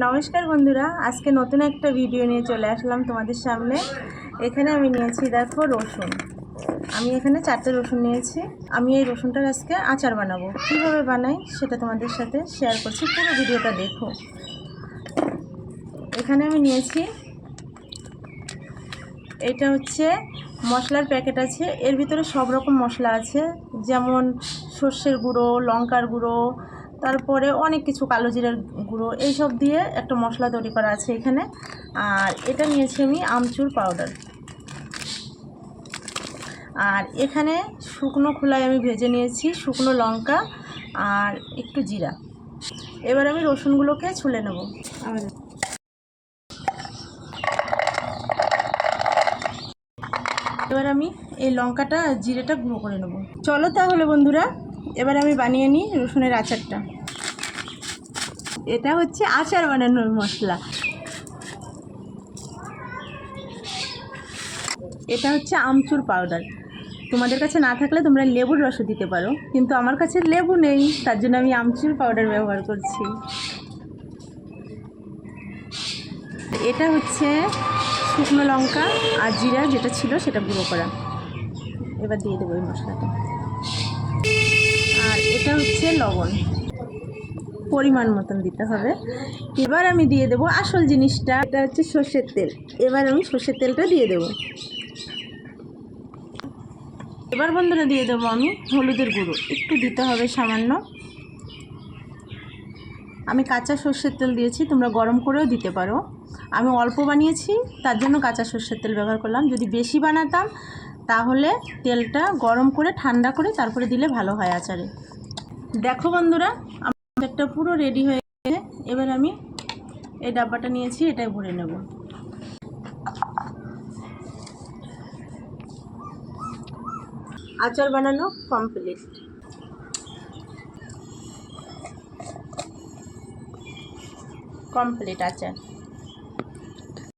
নমস্কার বন্ধুরা, আজকে নতুন একটা ভিডিও নিয়ে চলে আসলাম তোমাদের সামনে। এখানে আমি নিয়েছি, দেখো, রসুন। আমি এখানে 4টে রসুন নিয়েছি। আমি এই রসুনটার আজকে আচার বানাবো। কীভাবে বানাই সেটা তোমাদের সাথে শেয়ার করছি, পুরো ভিডিওটা দেখো। এখানে আমি নিয়েছি, এটা হচ্ছে মশলার প্যাকেট আছে। এর ভিতরে সব রকম মশলা আছে, যেমন সর্ষের গুঁড়ো, লঙ্কার গুঁড়ো, তারপরে অনেক কিছু, কালো জিরার গুঁড়ো, এইসব দিয়ে একটা মশলা তৈরি করা আছে এখানে। আর এটা নিয়েছি আমি আমচুর পাউডার। আর এখানে শুকনো খোলায় আমি ভেজে নিয়েছি শুকনো লঙ্কা আর একটু জিরা। এবার আমি রসুনগুলোকে ছুলে নেব। এবার আমি এই লঙ্কাটা জিরেটা গুঁড়ো করে নেব। চলো তাহলে বন্ধুরা, এবার আমি বানিয়ে নিই রসুনের আচারটা। এটা হচ্ছে আচার বানানোর মশলা। এটা হচ্ছে আমচুর পাউডার। তোমাদের কাছে না থাকলে তোমরা লেবুর রসও দিতে পারো, কিন্তু আমার কাছে লেবু নেই, তার জন্য আমি আমচুর পাউডার ব্যবহার করছি। এটা হচ্ছে শুকনো লঙ্কা আর জিরা যেটা ছিল সেটা গুঁড়ো করা। এবার দিয়ে দেবো এই মশলাটা। আর এটা হচ্ছে লবণ, পরিমাণ মতন দিতে হবে। এবার আমি দিয়ে দেবো আসল জিনিসটা, এটা হচ্ছে সর্ষের তেল। এবার আমি সর্ষের তেলটা দিয়ে দেবো। এবার বন্ধুরা দিয়ে দেবো আমি হলুদের গুঁড়ো, একটু দিতে হবে সামান্য। আমি কাঁচা সর্ষের তেল দিয়েছি, তোমরা গরম করেও দিতে পারো। আমি অল্প বানিয়েছি, তার জন্য কাঁচা সর্ষের তেল ব্যবহার করলাম। যদি বেশি বানাতাম তাহলে তেলটা গরম করে ঠান্ডা করে তারপরে দিলে ভালো হয় আচারে। দেখো বন্ধুরা, আচারটা পুরো রেডি হয়ে গেছে। এবার আমি এই ডাব্বাটা নিয়েছি, এটাই ভরে নেব। আচার বানানো কমপ্লিট আচার।